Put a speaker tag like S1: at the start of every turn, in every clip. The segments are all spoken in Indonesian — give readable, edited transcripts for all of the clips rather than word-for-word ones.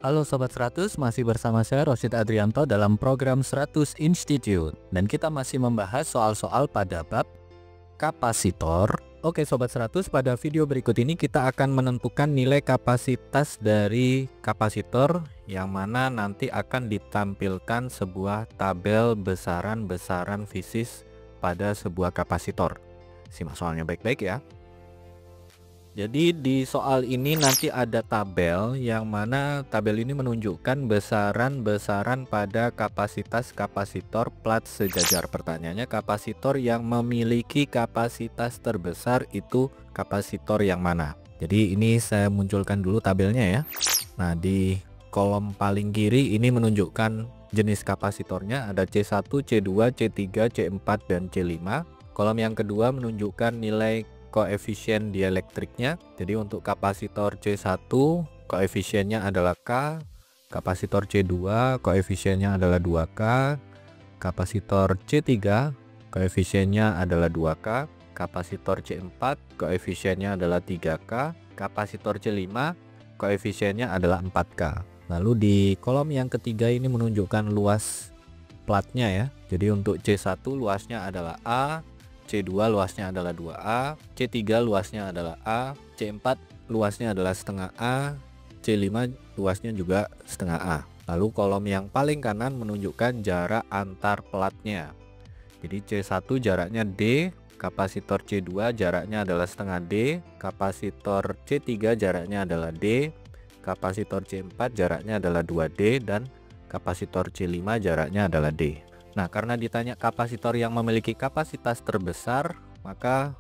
S1: Halo Sobat 100, masih bersama saya Rosid Adrianto dalam program 100 Institute. Dan kita masih membahas soal-soal pada bab kapasitor. Oke Sobat 100, pada video berikut ini kita akan menentukan nilai kapasitas dari kapasitor, yang mana nanti akan ditampilkan sebuah tabel besaran-besaran fisis pada sebuah kapasitor. Simak soalnya baik-baik ya. Jadi di soal ini nanti ada tabel, yang mana tabel ini menunjukkan besaran-besaran pada kapasitas kapasitor plat sejajar. Pertanyaannya, kapasitor yang memiliki kapasitas terbesar itu kapasitor yang mana? Jadi ini saya munculkan dulu tabelnya ya. Nah, di kolom paling kiri ini menunjukkan jenis kapasitornya, ada C1, C2, C3, C4, dan C5. Kolom yang kedua menunjukkan nilai koefisien dielektriknya. Jadi untuk kapasitor C1 koefisiennya adalah K, kapasitor C2 koefisiennya adalah 2K, kapasitor C3 koefisiennya adalah 2K, kapasitor C4 koefisiennya adalah 3K, kapasitor C5 koefisiennya adalah 4K. Lalu di kolom yang ketiga ini menunjukkan luas platnya ya. Jadi untuk C1 luasnya adalah A, C2 luasnya adalah 2A, C3 luasnya adalah A, C4 luasnya adalah setengah A, C5 luasnya juga setengah A. Lalu kolom yang paling kanan menunjukkan jarak antar platnya. Jadi C1 jaraknya D, kapasitor C2 jaraknya adalah setengah D, kapasitor C3 jaraknya adalah D, kapasitor C4 jaraknya adalah 2D, dan kapasitor C5 jaraknya adalah D. Nah, karena ditanya kapasitor yang memiliki kapasitas terbesar, maka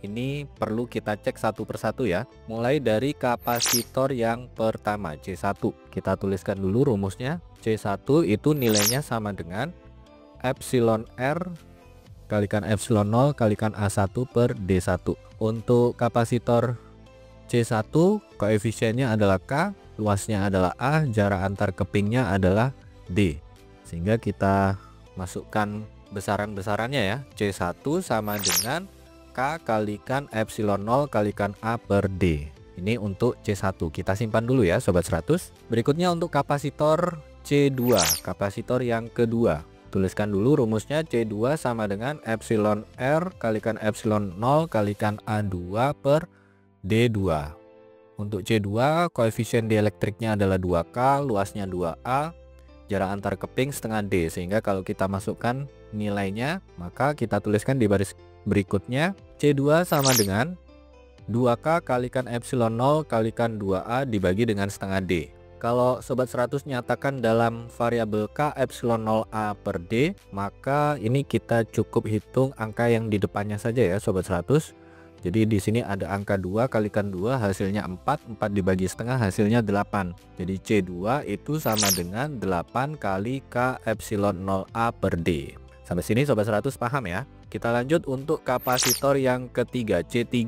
S1: ini perlu kita cek satu persatu ya. Mulai dari kapasitor yang pertama, C1. Kita tuliskan dulu rumusnya. C1 itu nilainya sama dengan epsilon R kalikan epsilon 0 kalikan A1 per D1. Untuk kapasitor C1 koefisiennya adalah K, luasnya adalah A, jarak antar kepingnya adalah D. Sehingga kita masukkan besaran-besarannya ya. C1 sama dengan K kalikan epsilon 0 kalikan A per D. Ini untuk C1. Kita simpan dulu ya Sobat 100. Berikutnya untuk kapasitor C2, kapasitor yang kedua. Tuliskan dulu rumusnya. C2 sama dengan epsilon R kalikan epsilon 0 kalikan A2 per D2. Untuk C2 koefisien dielektriknya adalah 2K, luasnya 2A, jarak antar keping setengah D. Sehingga kalau kita masukkan nilainya, maka kita tuliskan di baris berikutnya. C2 sama dengan 2K kalikan epsilon 0 kalikan 2A dibagi dengan setengah D. Kalau Sobat 100 nyatakan dalam variabel K epsilon 0A per D, maka ini kita cukup hitung angka yang di depannya saja ya Sobat 100. Jadi di sini ada angka 2 kalikan 2 hasilnya 4, 4 dibagi setengah hasilnya 8. Jadi C2 itu sama dengan 8 kali K epsilon 0A per D. Sampai sini Sobat 100 paham ya? Kita lanjut untuk kapasitor yang ketiga, C3.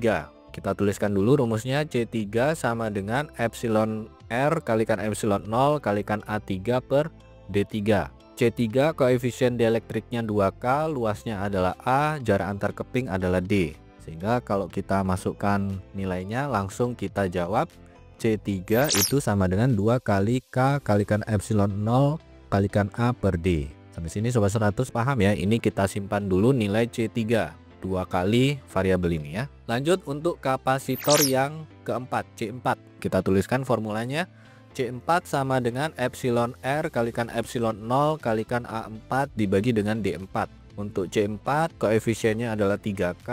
S1: Kita tuliskan dulu rumusnya. C3 sama dengan epsilon R kalikan epsilon 0 kalikan A3 per D3. C3 koefisien dielektriknya 2K, luasnya adalah A, jarak antar keping adalah D. Sehingga kalau kita masukkan nilainya, langsung kita jawab C3 itu sama dengan 2 kali K kalikan epsilon 0 kalikan A per D. Sampai sini Sobat 100 paham ya? Ini kita simpan dulu nilai C3, 2 kali variabel ini ya. Lanjut untuk kapasitor yang keempat, C4. Kita tuliskan formulanya. C4 sama dengan epsilon R kalikan epsilon 0 kalikan A4 dibagi dengan D4. Untuk C4 koefisiennya adalah 3K,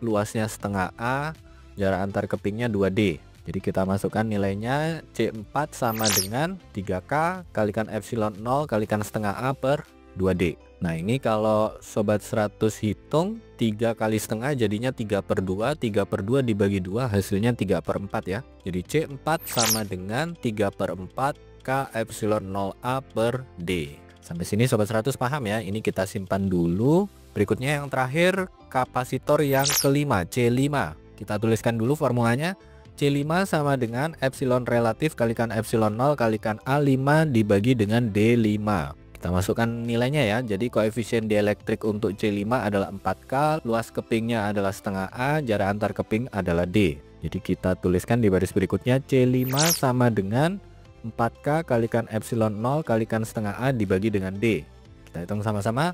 S1: luasnya setengah A, jarak antar kepingnya 2D. Jadi kita masukkan nilainya. C4 sama dengan 3K kalikan epsilon 0 kalikan setengah A per 2D. Nah ini kalau Sobat 100 hitung 3 kali setengah jadinya 3 per 2, 3 per 2 dibagi 2 hasilnya 3 per 4 ya. Jadi C4 sama dengan 3 per 4 K epsilon 0A per D. Sampai sini Sobat 100 paham ya? Ini kita simpan dulu. Berikutnya yang terakhir, kapasitor yang kelima, C5. Kita tuliskan dulu formulanya. C5 sama dengan epsilon relatif kalikan epsilon 0 kalikan A5 dibagi dengan D5. Kita masukkan nilainya ya. Jadi koefisien dielektrik untuk C5 adalah 4K, luas kepingnya adalah setengah A, jarak antar keping adalah D. Jadi kita tuliskan di baris berikutnya. C5 sama dengan 4K kalikan epsilon 0 kalikan setengah A dibagi dengan D. Kita hitung sama-sama.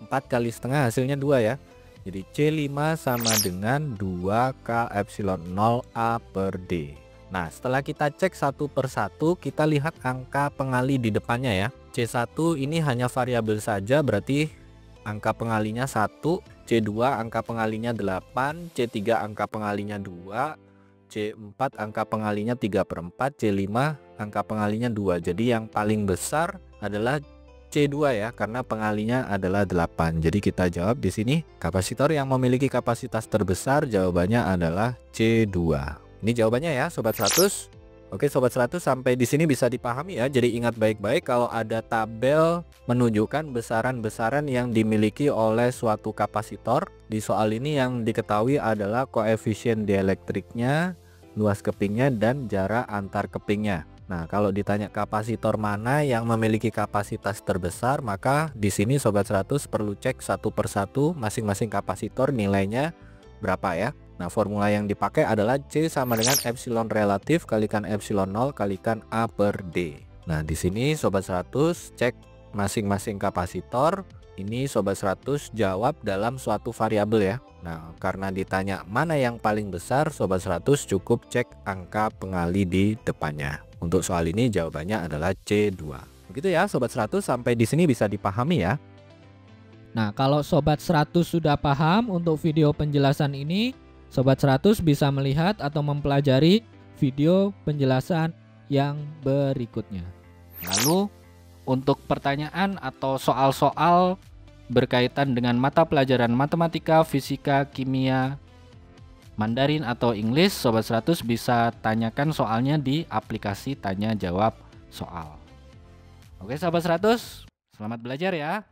S1: 4 kali setengah hasilnya 2 ya. Jadi C5 sama dengan 2K epsilon 0 A per D. Nah, setelah kita cek satu per satu, kita lihat angka pengali di depannya ya. C1 ini hanya variabel saja, berarti angka pengalinya 1. C2 angka pengalinya 8. C3 angka pengalinya 2. C4 angka pengalinya 3/4. C5 angka pengalinya 2. Jadi yang paling besar adalah C2 ya, karena pengalinya adalah 8. Jadi kita jawab di sini kapasitor yang memiliki kapasitas terbesar jawabannya adalah C2. Ini jawabannya ya Sobat 100. Oke Sobat 100, sampai di sini bisa dipahami ya. Jadi ingat baik-baik kalau ada tabel menunjukkan besaran-besaran yang dimiliki oleh suatu kapasitor. Di soal ini yang diketahui adalah koefisien dielektriknya, luas kepingnya, dan jarak antar kepingnya. Nah, kalau ditanya kapasitor mana yang memiliki kapasitas terbesar, maka di sini Sobat 100 perlu cek satu persatu masing-masing kapasitor nilainya berapa ya. Nah, formula yang dipakai adalah C sama dengan epsilon relatif kalikan epsilon 0 kalikan A per D. Nah, di sini Sobat 100 cek masing-masing kapasitor. Ini Sobat 100 jawab dalam suatu variabel ya. Nah, karena ditanya mana yang paling besar, Sobat 100 cukup cek angka pengali di depannya. Untuk soal ini jawabannya adalah C2. Begitu ya Sobat 100, sampai di sini bisa dipahami ya.
S2: Nah, kalau Sobat 100 sudah paham untuk video penjelasan ini, Sobat 100 bisa melihat atau mempelajari video penjelasan yang berikutnya.
S3: Lalu untuk pertanyaan atau soal-soal berkaitan dengan mata pelajaran matematika, fisika, kimia, Mandarin atau English, Sobat 100 bisa tanyakan soalnya di aplikasi tanya jawab soal. Oke Sobat 100, selamat belajar ya.